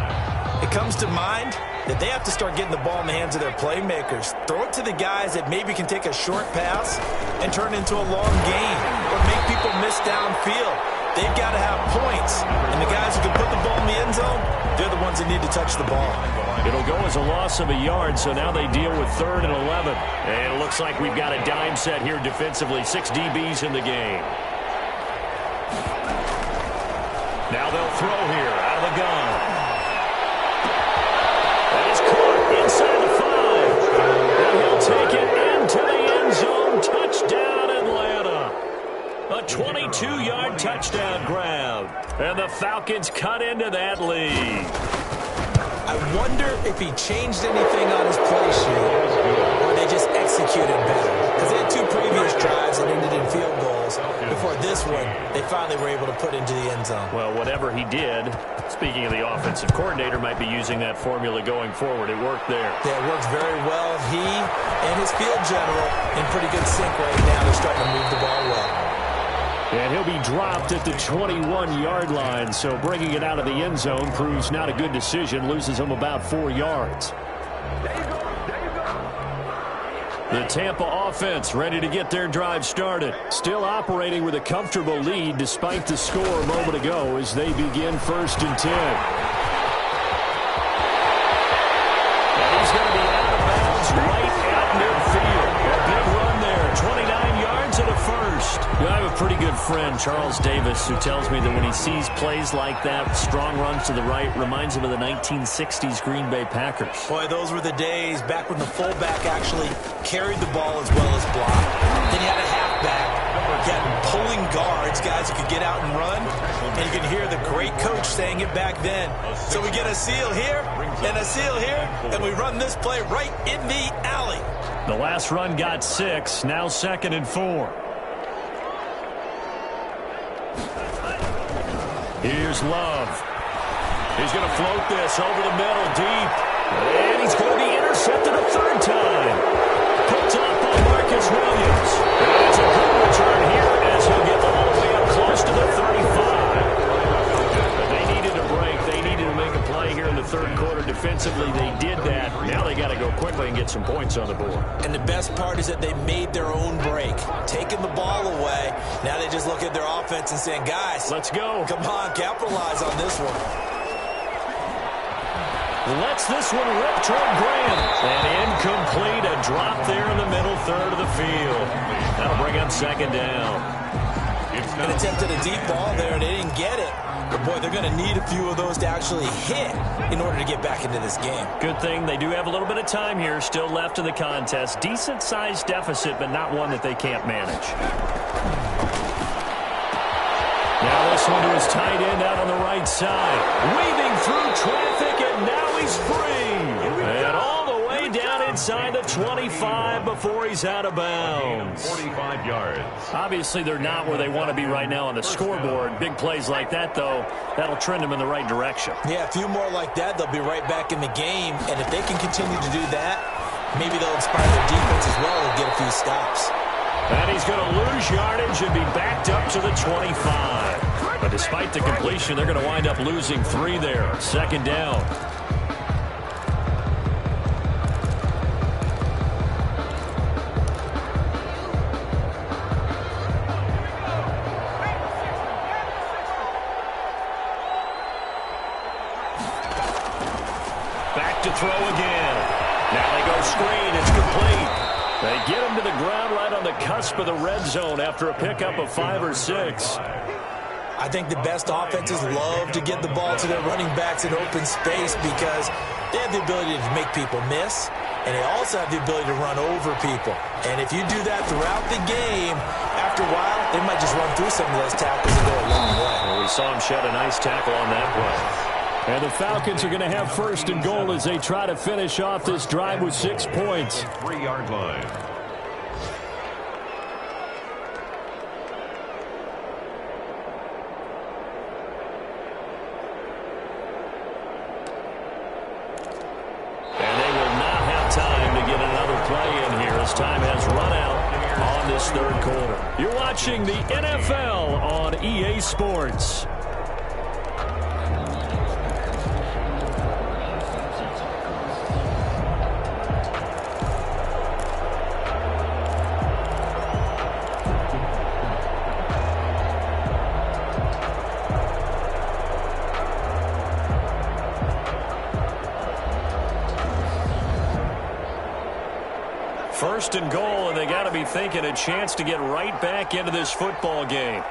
it comes to mind that they have to start getting the ball in the hands of their playmakers. Throw it to the guys that maybe can take a short pass and turn it into a long gain or make people miss downfield. They've got to have points, and the guys who can put the ball in the end zone, they're the ones that need to touch the ball. It'll go as a loss of a yard, so now they deal with 3rd and 11. And it looks like we've got a dime set here defensively. 6 DBs in the game. Now they'll throw here out of the gun. That is caught inside the 5. And he'll take it into the end zone. Touchdown, Atlanta. A 22-yard touchdown grab. And the Falcons cut into that lead. I wonder if he changed anything on his play sheet or they just executed better. Because they had 2 previous drives that ended in field goals. Before this one, they finally were able to put into the end zone. Well, whatever he did, speaking of the offensive coordinator, might be using that formula going forward. It worked there. Yeah, it worked very well. He and his field general in pretty good sync right now. They're starting to move the ball well. And he'll be dropped at the 21-yard line, so bringing it out of the end zone proves not a good decision, loses him about 4 yards. The Tampa offense ready to get their drive started. Still operating with a comfortable lead despite the score a moment ago as they begin 1st and 10. pretty good friend, Charles Davis, who tells me that when he sees plays like that, strong runs to the right, reminds him of the 1960s Green Bay Packers. Boy, those were the days back when the fullback actually carried the ball as well as blocked. Then you had a halfback. You had pulling guards, guys who could get out and run. And you can hear the great coach saying it back then. So we get a seal here and a seal here, and we run this play right in the alley. The last run got 6, now 2nd and 4. Here's Love. He's going to float this over the middle deep. And he's going to be intercepted a 3rd time. Picked up by Marcus Williams. And it's a good return here as he'll get all the way up close to the 35. But they needed a break. They needed to make a play here in the 3rd quarter. Defensively, they did that. Now they got to go quickly and get some points on the board. And the best part is that they made their own break. Taking the ball away. Now they just look at their offense and saying, guys, let's go. Come on, capitalize on this one. Lets this one rip toward Graham. And incomplete. A drop there in the middle 3rd of the field. That'll bring up 2nd down. An attempt at a deep ball there, and they didn't get it. But, boy, they're going to need a few of those to actually hit in order to get back into this game. Good thing they do have a little bit of time here still left in the contest. Decent-sized deficit, but not one that they can't manage. Now this one to his tight end out on the right side. Weaving through traffic, and now he's free. And all the way down inside the 25 before he's out of bounds. 45 yards. Obviously, they're not where they want to be right now on the scoreboard. Big plays like that, though, that'll trend them in the right direction. Yeah, a few more like that, they'll be right back in the game. And if they can continue to do that, maybe they'll inspire their defense as well and get a few stops. And he's going to lose yardage and be backed up to the 25. But despite the completion, they're going to wind up losing 3 there. 2nd down. Back to throw again. Now they go screen. It's complete. They get him to the ground right on the cusp of the red zone after a pickup of 5 or 6. I think the best offenses love to get the ball to their running backs in open space because they have the ability to make people miss, and they also have the ability to run over people. And if you do that throughout the game, after a while, they might just run through some of those tackles and go a long way. Well, we saw him shed a nice tackle on that play. And the Falcons are going to have 1st and goal as they try to finish off this drive with 6 points. 3-yard line. And they will not have time to get another play in here as time has run out on this 3rd quarter. You're watching the NFL on EA Sports. First and goal, and they got to be thinking a chance to get right back into this football game.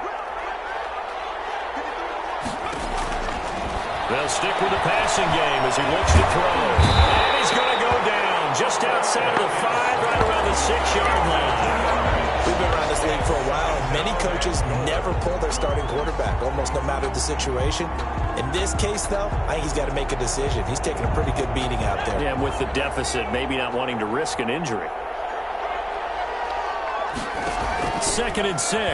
They'll stick with the passing game as he looks to throw. And he's going to go down just outside of the 5, right around the 6-yard line. We've been around this league for a while, and many coaches never pull their starting quarterback, almost no matter the situation. In this case, though, I think he's got to make a decision. He's taking a pretty good beating out there. Yeah, and with the deficit, maybe not wanting to risk an injury. 2nd and 6. And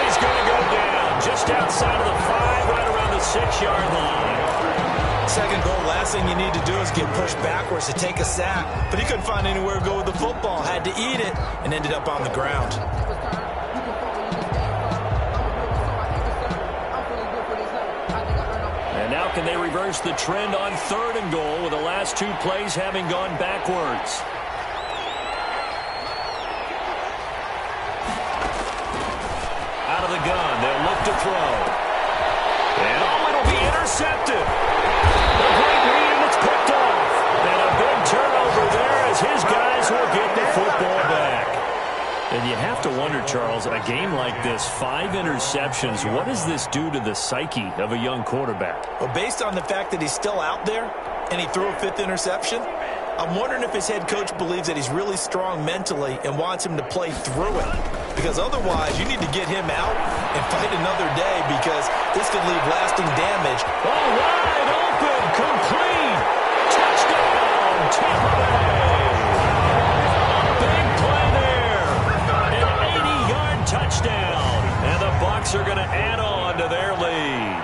he's going to go down just outside of the 5, right around the 6-yard line. 2nd goal, last thing you need to do is get pushed backwards to take a sack. But he couldn't find anywhere to go with the football, had to eat it, and ended up on the ground. And now can they reverse the trend on 3rd and goal with the last 2 plays having gone backwards? Out of the gun, they'll look to throw. And it'll be intercepted. A great read, and it's picked off. And a big turnover there as his guys will get the football back. And you have to to wonder, Charles, a game like this, 5 interceptions, what does this do to the psyche of a young quarterback? Well, based on the fact that he's still out there and he threw a 5th interception, I'm wondering if his head coach believes that he's really strong mentally and wants him to play through it. Because otherwise, you need to get him out and fight another day, because this could leave lasting damage. Oh, wide open, complete, touchdown, Tampa Bay. Big play there, an 80-yard touchdown, and the Bucs are going to add on to their lead.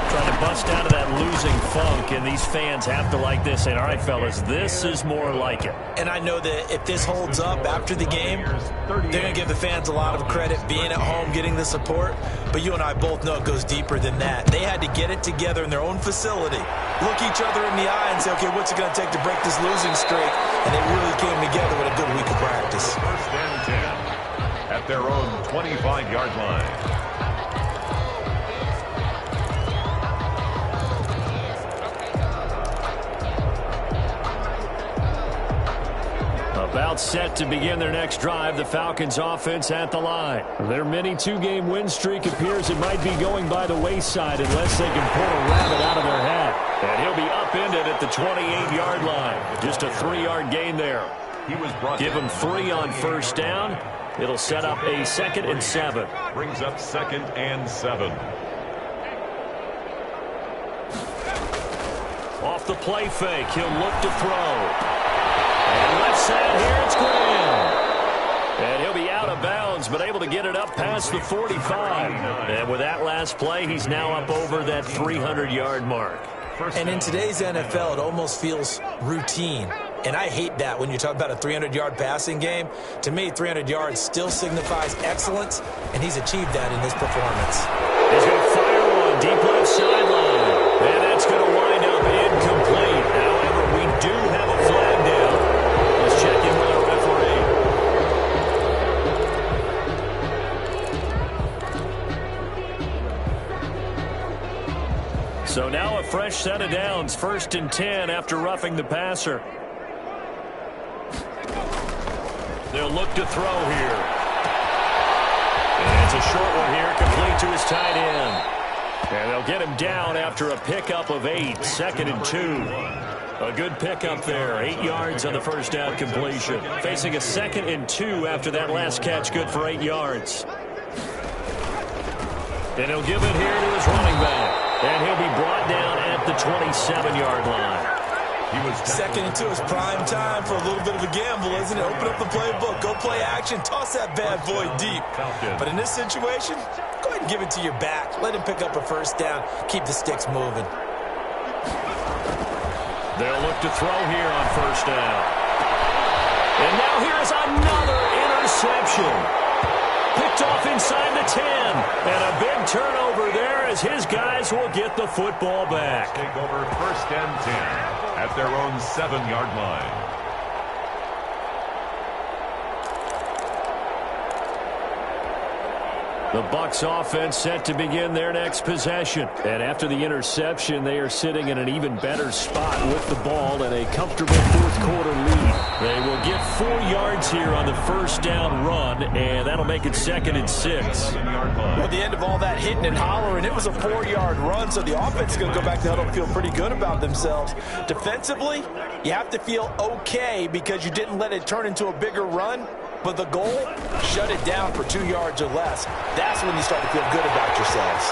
Trying to bust out of that losing funk, and these fans have to like this. Saying, all right, fellas, this is more like it. And I know that if this holds up after the game, they're going to give the fans a lot of credit being at home, getting the support. But you and I both know it goes deeper than that. They had to get it together in their own facility, look each other in the eye and say, okay, what's it going to take to break this losing streak? And they really came together with a good week of practice. First and 10 at their own 25-yard line. About set to begin their next drive, the Falcons offense at the line. Their mini 2-game win streak appears it might be going by the wayside unless they can pull a rabbit out of their hat. And he'll be upended at the 28-yard line. Just a 3-yard gain there. Give him 3 on first down. It'll set up a 2nd and 7. Brings up 2nd and 7. Off the play fake, he'll look to throw. And left side here, it's Graham. And he'll be out of bounds, but able to get it up past the 45. And with that last play, he's now up over that 300-yard mark. And in today's NFL, it almost feels routine. And I hate that when you talk about a 300-yard passing game. To me, 300 yards still signifies excellence, and he's achieved that in his performance. He's going to fire one deep left sideline. And that's going to wind up incomplete. However, we do have a flag down. Let's check in with our referee. So now a fresh set of downs. 1st and 10 after roughing the passer. They'll look to throw here. And it's a short one here, complete to his tight end. And they'll get him down after a pickup of 8, 2nd and 2. A good pickup there, 8 yards on the first down completion. Facing a 2nd and 2 after that last catch, good for 8 yards. And he'll give it here to his running back. And he'll be brought down at the 27-yard line. 2nd and 2 is prime time for a little bit of a gamble, isn't it? Open up the playbook, go play action, toss that bad boy deep. But in this situation, go ahead and give it to your back. Let him pick up a first down. Keep the sticks moving. They'll look to throw here on first down. And now here's another interception. Picked off inside the 10. And a big turnover there as his guys will get the football back. Take over 1st and 10 at their own 7-yard line. The Bucs offense set to begin their next possession. And after the interception, they are sitting in an even better spot with the ball and a comfortable 4th quarter lead. They will get 4 yards here on the first down run, and that'll make it 2nd and 6. Well, at the end of all that hitting and hollering, it was a 4-yard run, so the offense is going to go back to huddle and feel pretty good about themselves. Defensively, you have to feel okay because you didn't let it turn into a bigger run. But the goal, shut it down for 2 yards or less. That's when you start to feel good about yourselves.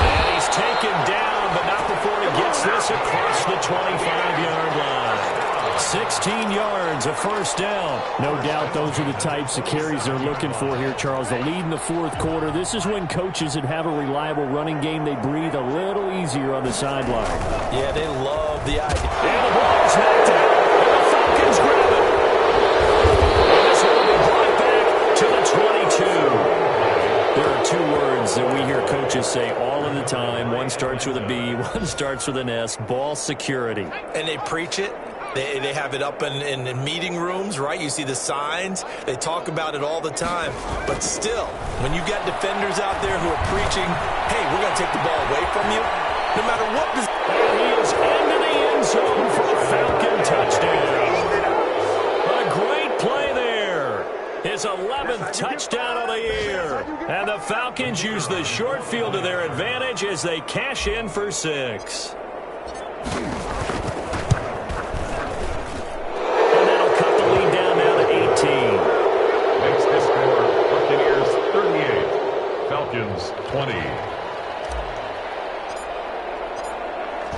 And he's taken down, but not before he gets this across the 25-yard line. 16 yards, a first down. No doubt those are the types of carries they're looking for here, Charles. The lead in the 4th quarter. This is when coaches that have a reliable running game, they breathe a little easier on the sideline. Yeah, they love the idea. And the ball is knocked out, and the Falcons grab it. To the 22. There are 2 words that we hear coaches say all of the time. One starts with a B, one starts with an S. Ball security. And they preach it. They have it up in meeting rooms, right? You see the signs. They talk about it all the time. But still, when you got defenders out there who are preaching, hey, we're going to take the ball away from you, no matter what. And he is into the end zone for a Falcon touchdown. A great play there. His 11th touchdown on the year. And the Falcons use the short field to their advantage as they cash in for 6. And that'll cut the lead down now to 18. Makes the score Buccaneers 38, Falcons 20.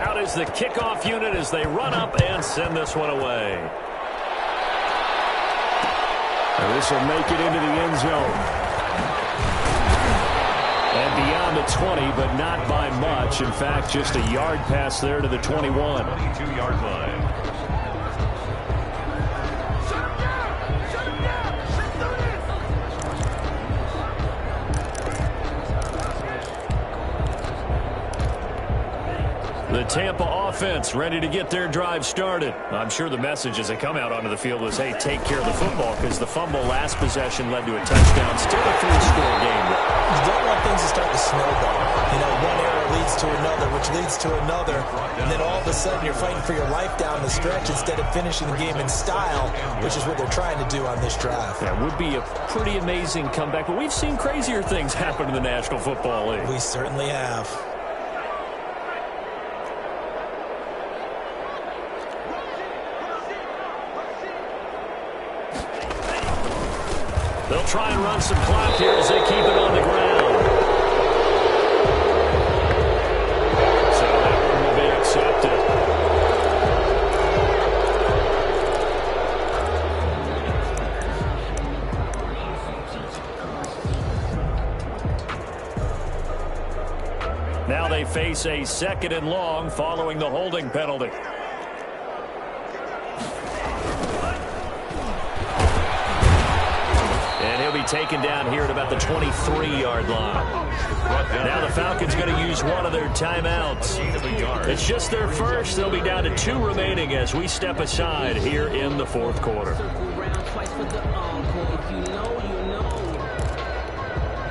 Out is the kickoff unit as they run up and send this one away. And this will make it into the end zone. And beyond the 20, but not by much. In fact, just a yard pass there to the 21. 22-yard line. The Tampa offense ready to get their drive started. I'm sure the message as they come out onto the field was, hey, take care of the football, because the fumble last possession led to a touchdown. Still a 3-score game. You don't want things to start to snowball. You know, one error leads to another, which leads to another, and then all of a sudden you're fighting for your life down the stretch instead of finishing the game in style, which is what they're trying to do on this drive. That would be a pretty amazing comeback, but we've seen crazier things happen in the National Football League. We certainly have. They'll try and run some clock here as they keep it on the ground. So that one will be accepted. Now they face a 2nd and long following the holding penalty. Taken down here at about the 23-yard line. Now the Falcons going to use one of their timeouts. It's just their first. They'll be down to 2 remaining as we step aside here in the 4th quarter.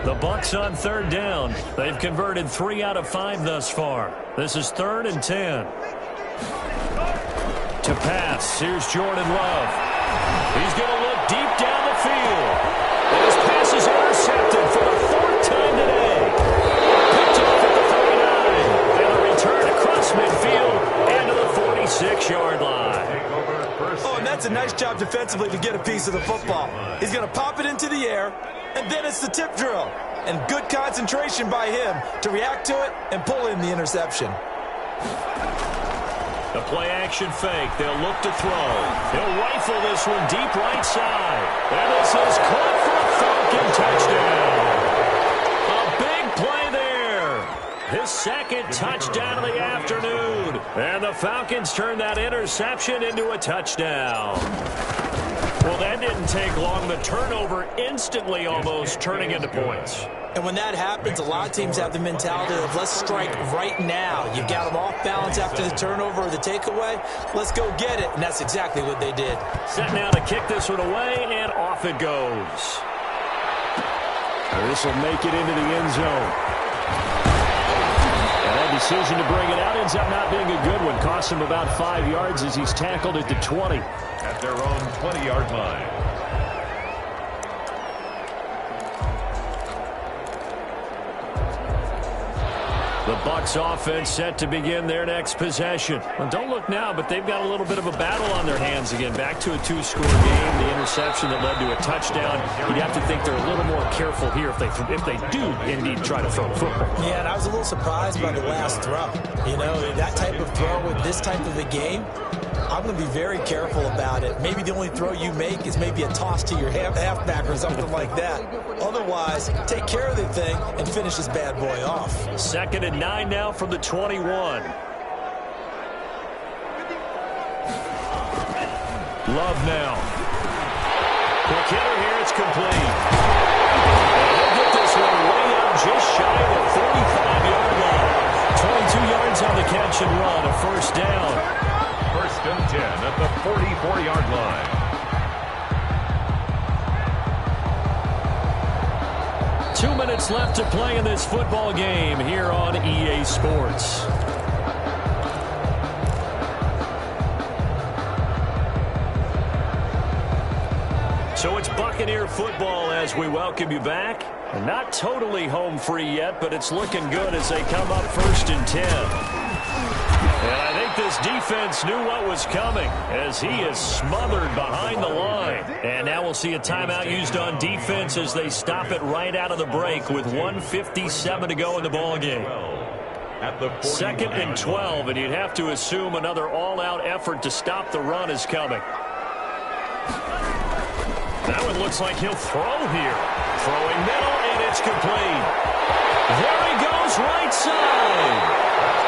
The Bucs on 3rd down. They've converted 3 out of 5 thus far. This is 3rd and 10. To pass, here's Jordan Love. He's going to look deep down the field. And his pass is intercepted for the 4th time today. Picked off at the 49. And the return across midfield and to the 46-yard line. Oh, and that's a nice job defensively to get a piece of the football. He's going to pop it into the air, and then it's the tip drill. And good concentration by him to react to it and pull in the interception. The play-action fake. They'll look to throw. They'll rifle this one deep right side. And this is caught for a Falcon touchdown. A big play there. His 2nd touchdown of the afternoon. And the Falcons turn that interception into a touchdown. Well, that didn't take long. The turnover instantly almost turning into points. And when that happens, a lot of teams have the mentality of let's strike right now. You've got them off balance after the turnover or the takeaway. Let's go get it. And that's exactly what they did. Set now to kick this one away, and off it goes. This will make it into the end zone. And that decision to bring it out ends up not being a good one. Costs him about 5 yards as he's tackled at the 20. At their own 20-yard line. The Bucs offense set to begin their next possession. Well, don't look now, but they've got a little bit of a battle on their hands again. Back to a 2-score game. The interception that led to a touchdown. You'd have to think they're a little more careful here if they do indeed try to throw the football. Yeah, and I was a little surprised by the last throw. You know, that type of throw with this type of a game, I'm going to be very careful about it. Maybe the only throw you make is maybe a toss to your halfback or something like that. Otherwise, take care of the thing and finish this bad boy off. 2nd and 9 now from the 21. Love now. Quick hitter here. It's complete. He'll get this one way up just shy of the 45-yard line. 22 yards on the catch and run. A 1st down. 1st and 10 at the 44-yard line. 2 minutes left to play in this football game here on EA Sports. So it's Buccaneer football as we welcome you back. And not totally home free yet, but it's looking good as they come up 1st and 10. And I think this defense knew what was coming as he is smothered behind the line. And now we'll see a timeout used on defense as they stop it right out of the break with 1:57 to go in the ballgame. 2nd and 12, and you'd have to assume another all-out effort to stop the run is coming. That one looks like he'll throw here. Throwing middle, and it's complete. There he goes, right side.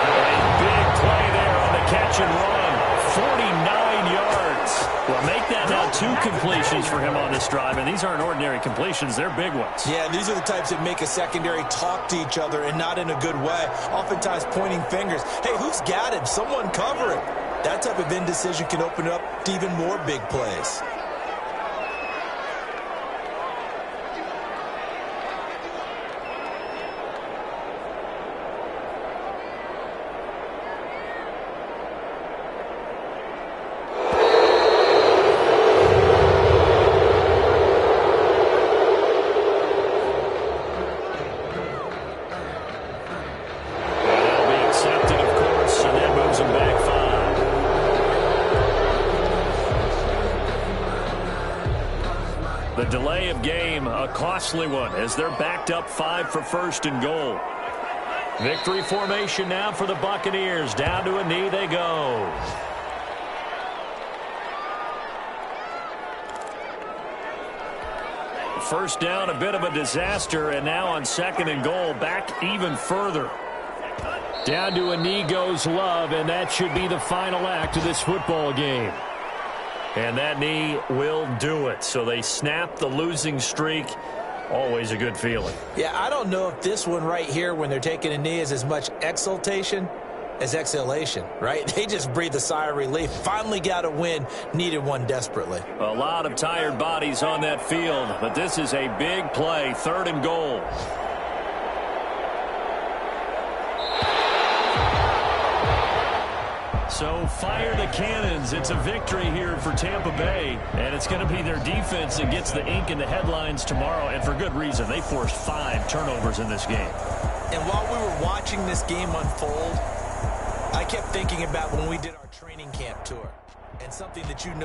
A big play there on the catch and run. 49 yards. Well, make that now 2 completions for him on this drive, and these aren't ordinary completions. They're big ones. Yeah, these are the types that make a secondary talk to each other and not in a good way. Oftentimes pointing fingers. Hey, who's got him? Someone cover it. That type of indecision can open up to even more big plays. The delay of game, a costly one, as they're backed up 5 for 1st and goal. Victory formation now for the Buccaneers. Down to a knee they go. First down, a bit of a disaster, and now on 2nd and goal, back even further. Down to a knee goes Love, and that should be the final act of this football game. And that knee will do it. So they snap the losing streak. Always a good feeling. Yeah, I don't know if this one right here, when they're taking a knee, is as much exultation as exhalation, right? They just breathe a sigh of relief. Finally got a win. Needed one desperately. A lot of tired bodies on that field, but this is a big play. 3rd and goal. So fire the cannons. It's a victory here for Tampa Bay. And it's going to be their defense that gets the ink in the headlines tomorrow. And for good reason. They forced 5 turnovers in this game. And while we were watching this game unfold, I kept thinking about when we did our training camp tour. And something that you know